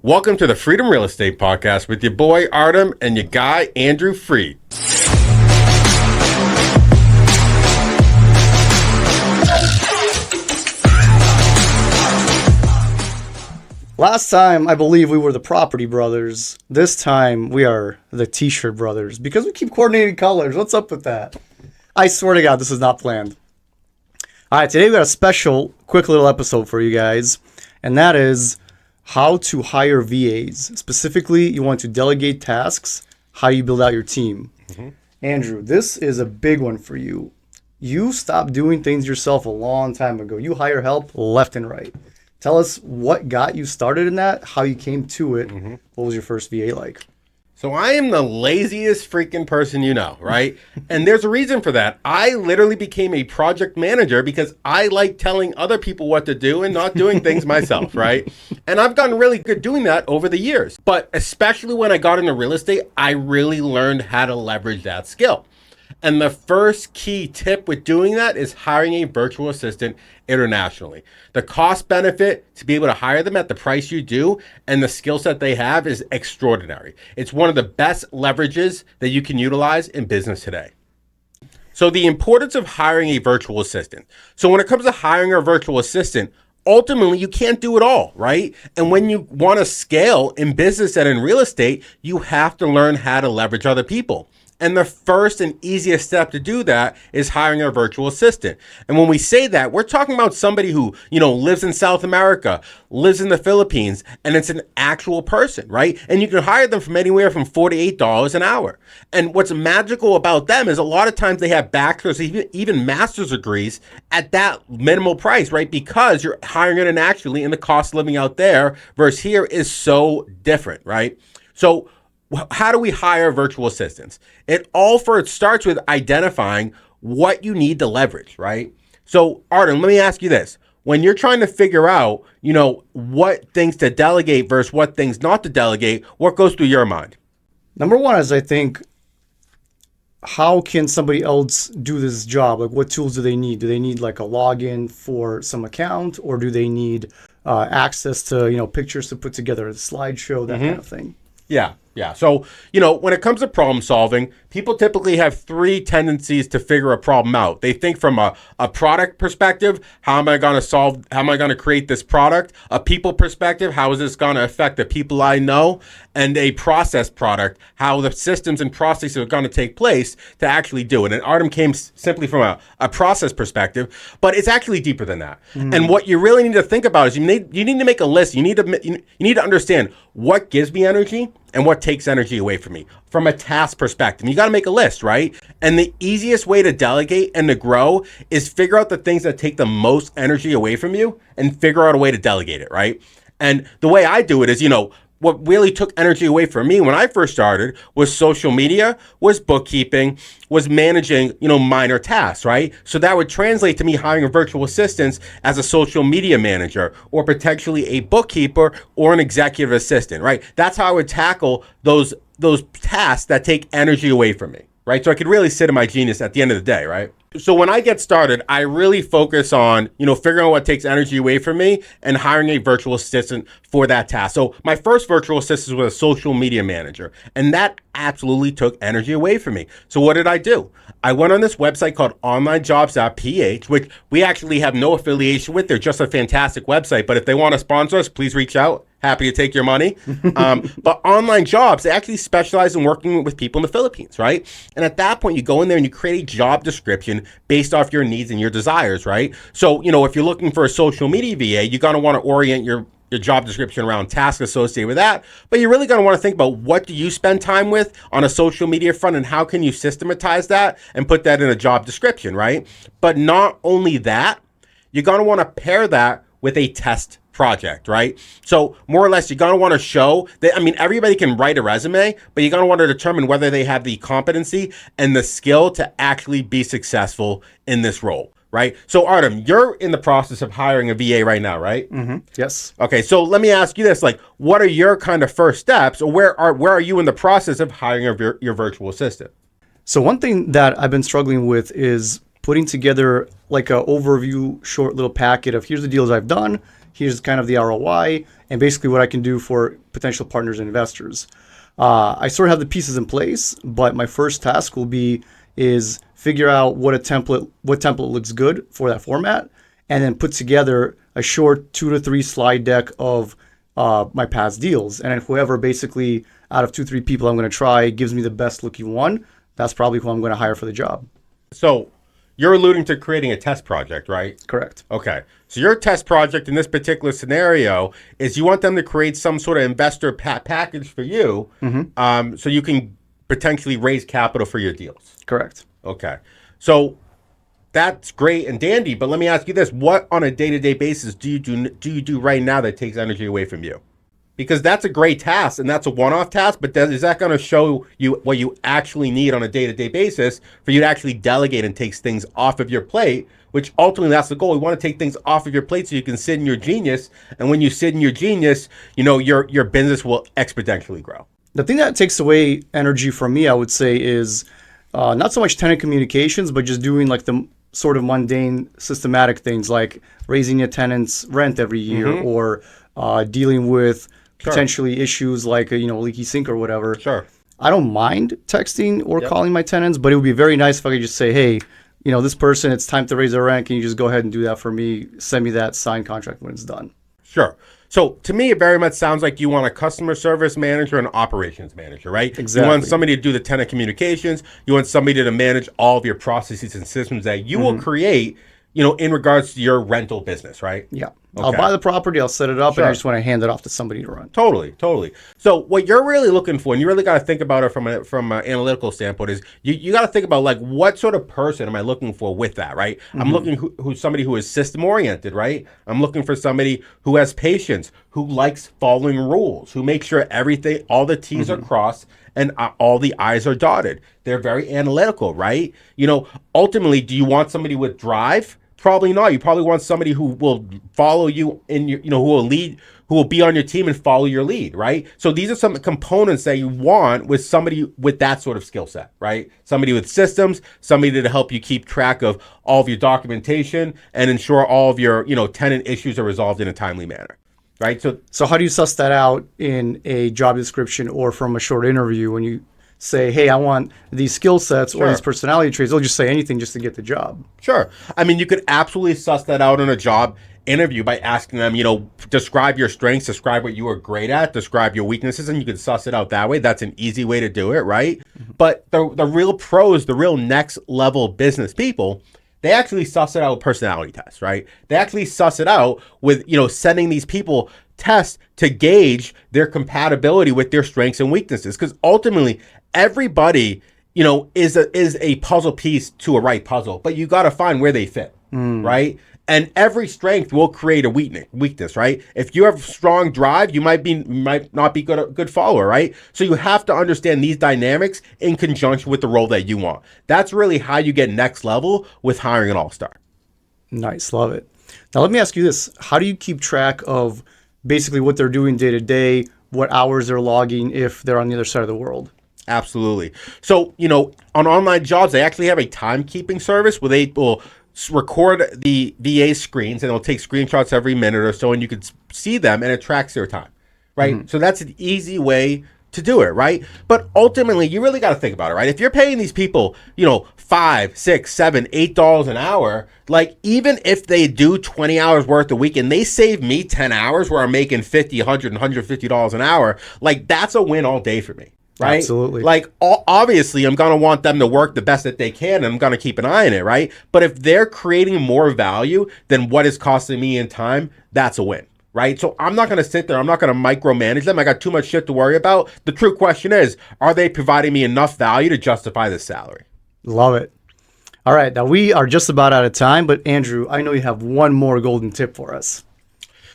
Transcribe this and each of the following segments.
Welcome to the Freedom Real Estate Podcast with your boy Artem and your guy Andrew Freed. Last time, I believe we were the Property Brothers. This time, we are the T-shirt Brothers because we keep coordinating colors. What's up with that? I swear to God, this is not planned. All right, today we got a special, quick little episode for you guys, and that is how to hire VAs. Specifically, you want to delegate tasks, how you build out your team. Andrew, this is a big one for you. You stopped doing things yourself a long time ago. You hire help left and right. Tell us what got you started in that, how you came to it. What was your first VA like? So I am the laziest freaking person you know, right? And there's a reason for that. I literally became a project manager because I like telling other people what to do and not doing things myself, right? And I've gotten really good doing that over the years. But especially when I got into real estate, I really learned how to leverage that skill. And the first key tip with doing that is hiring a virtual assistant internationally. The cost benefit to be able to hire them at the price you do and the skill set they have is extraordinary. It's one of the best leverages that you can utilize in business today. So the importance of hiring a virtual assistant. So when it comes to hiring a virtual assistant, ultimately, you can't do it all, right? And when you want to scale in business and in real estate, you have to learn how to leverage other people. And the first and easiest step to do that is hiring a virtual assistant. And when we say that, we're talking about somebody who, lives in South America, lives in the Philippines, and it's an actual person, right? And you can hire them from anywhere from $48 an hour. And what's magical about them is a lot of times they have bachelor's, even master's degrees at that minimal price, right? Because you're hiring internationally and the cost of living out there versus here is so different, right? So how do we hire virtual assistants? It starts with identifying what you need to leverage, right? So Artem, let me ask you this. When you're trying to figure out, what things to delegate versus what things not to delegate, what goes through your mind? Number one is, I think, how can somebody else do this job? Like, what tools do they need? Do they need like a login for some account, or do they need access to, pictures to put together, a slideshow, that kind of thing? Yeah. So, when it comes to problem solving, people typically have three tendencies to figure a problem out. They think from a product perspective, how am I going to create this product? A people perspective, how is this going to affect the people I know? And a process product, how the systems and processes are going to take place to actually do it. And Artem came simply from a process perspective, but it's actually deeper than that. And what you really need to think about is you need to make a list. You need to understand what gives me energy and what takes energy away from me from a task perspective. You got to make a list, right? And the easiest way to delegate and to grow is figure out the things that take the most energy away from you and figure out a way to delegate it, right? And the way I do it is, what really took energy away from me when I first started was social media, was bookkeeping, was managing, minor tasks, right? So that would translate to me hiring a virtual assistant as a social media manager or potentially a bookkeeper or an executive assistant, right? That's how I would tackle those tasks that take energy away from me, right? So I could really sit in my genius at the end of the day, right? So when I get started, I really focus on, figuring out what takes energy away from me and hiring a virtual assistant for that task. So my first virtual assistant was a social media manager, and that absolutely took energy away from me. So what did I do? I went on this website called onlinejobs.ph, which we actually have no affiliation with. They're just a fantastic website, but if they want to sponsor us, please reach out. Happy to take your money. But Online Jobs, they actually specialize in working with people in the Philippines, right? And at that point, you go in there and you create a job description based off your needs and your desires, right? So, if you're looking for a social media VA, you're going to want to orient your job description around tasks associated with that. But you're really going to want to think about what do you spend time with on a social media front and how can you systematize that and put that in a job description, right? But not only that, you're going to want to pair that with a test project, right? So more or less, you're going to want to show that, everybody can write a resume, but you're going to want to determine whether they have the competency and the skill to actually be successful in this role, right? So Artem, you're in the process of hiring a VA right now, right? Yes. Okay, so let me ask you this, what are your kind of first steps, or where are you in the process of hiring your virtual assistant? So one thing that I've been struggling with is putting together like a overview, short little packet of here's the deals I've done, here's kind of the ROI, and basically what I can do for potential partners and investors. I sort of have the pieces in place, but my first task is figure out what template looks good for that format, and then put together a short 2 to 3 slide deck of my past deals. And then whoever basically out of 2-3 people I'm going to try gives me the best looking one, that's probably who I'm going to hire for the job. So you're alluding to creating a test project, right? Correct. Okay. So your test project in this particular scenario is you want them to create some sort of investor package for you, so you can potentially raise capital for your deals. Correct. Okay. So that's great and dandy, but let me ask you this. What on a day-to-day basis do you do right now that takes energy away from you? Because that's a great task and that's a one-off task, but is that going to show you what you actually need on a day-to-day basis for you to actually delegate and take things off of your plate, which ultimately that's the goal. We want to take things off of your plate so you can sit in your genius. And when you sit in your genius, your business will exponentially grow. The thing that takes away energy from me, I would say, is not so much tenant communications, but just doing like the sort of mundane, systematic things like raising a tenant's rent every year, or dealing with potentially issues like a leaky sink or whatever. Sure. I don't mind texting or calling my tenants, but it would be very nice if I could just say, hey, this person, it's time to raise their rent. Can you just go ahead and do that for me? Send me that signed contract when it's done. Sure. So to me, it very much sounds like you want a customer service manager and an operations manager, right? Exactly. You want somebody to do the tenant communications. You want somebody to manage all of your processes and systems that you will create, in regards to your rental business, right? Yeah. Okay. I'll buy the property, I'll set it up, Sure. and I just want to hand it off to somebody to run. Totally. So what you're really looking for, and you really got to think about it from an analytical standpoint, is you got to think about like what sort of person am I looking for with that, right? I'm looking who's somebody who is system oriented, right? I'm looking for somebody who has patience, who likes following rules, who makes sure all the T's are crossed and all the I's are dotted. They're very analytical, right? Ultimately, do you want somebody with drive? Probably not. You probably want somebody who will follow you in your, who will lead, who will be on your team and follow your lead, right? So these are some components that you want with somebody with that sort of skill set, right? Somebody with systems, somebody to help you keep track of all of your documentation and ensure all of your, tenant issues are resolved in a timely manner, right? So how do you suss that out in a job description or from a short interview when you say, hey, I want these skill sets or these personality traits? They'll just say anything just to get the job. Sure. I mean, you could absolutely suss that out in a job interview by asking them, describe your strengths, describe what you are great at, describe your weaknesses, and you can suss it out that way. That's an easy way to do it, right? But the real pros, the real next level business people, they actually suss it out with personality tests, right? They actually suss it out with, sending these people tests to gauge their compatibility with their strengths and weaknesses. Because ultimately, everybody, is a puzzle piece to a right puzzle, but you got to find where they fit, right? And every strength will create a weakness, right? If you have strong drive, you might not be good follower, right? So you have to understand these dynamics in conjunction with the role that you want. That's really how you get next level with hiring an all-star. Nice, love it. Now let me ask you this: how do you keep track of basically what they're doing day to day, what hours they're logging if they're on the other side of the world? Absolutely. So, on online jobs, they actually have a timekeeping service where they will record the VA screens and it'll take screenshots every minute or so, and you can see them and it tracks their time, right? So that's an easy way to do it, right? But ultimately, you really got to think about it, right? If you're paying these people, $5, $6, $7, $8 an hour, like even if they do 20 hours worth a week and they save me 10 hours where I'm making $50, $100, and $150 an hour, like that's a win all day for me. Right? Absolutely. Like, obviously, I'm going to want them to work the best that they can, and I'm going to keep an eye on it, right? But if they're creating more value than what is costing me in time, that's a win, right? So I'm not going to sit there. I'm not going to micromanage them. I got too much shit to worry about. The true question is, are they providing me enough value to justify this salary? Love it. All right. Now, we are just about out of time, but Andrew, I know you have one more golden tip for us.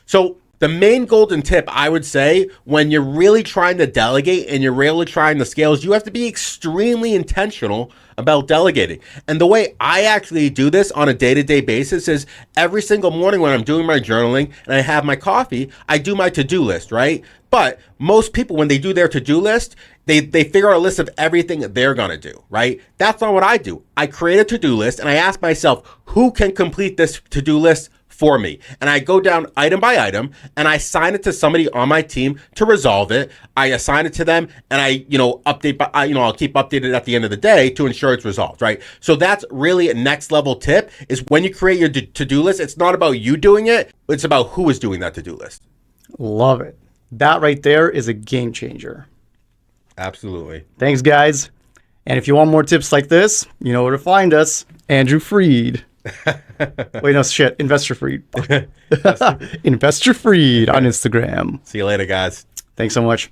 So the main golden tip, I would say, when you're really trying to delegate and you're really trying to scale, is you have to be extremely intentional about delegating. And the way I actually do this on a day-to-day basis is every single morning when I'm doing my journaling and I have my coffee, I do my to-do list, right? But most people, when they do their to-do list, they figure out a list of everything that they're going to do, right? That's not what I do. I create a to-do list and I ask myself, who can complete this to-do list for me. And I go down item by item and I assign it to somebody on my team to resolve it. I assign it to them and I, I'll keep updated at the end of the day to ensure it's resolved, right? So that's really a next level tip is when you create your to-do list, it's not about you doing it, it's about who is doing that to-do list. Love it. That right there is a game changer. Absolutely. Thanks, guys. And if you want more tips like this, you know where to find us. Andrew Freed. Wait, no, shit. Investor Freed. Investor Freed on Instagram. See you later, guys. Thanks so much.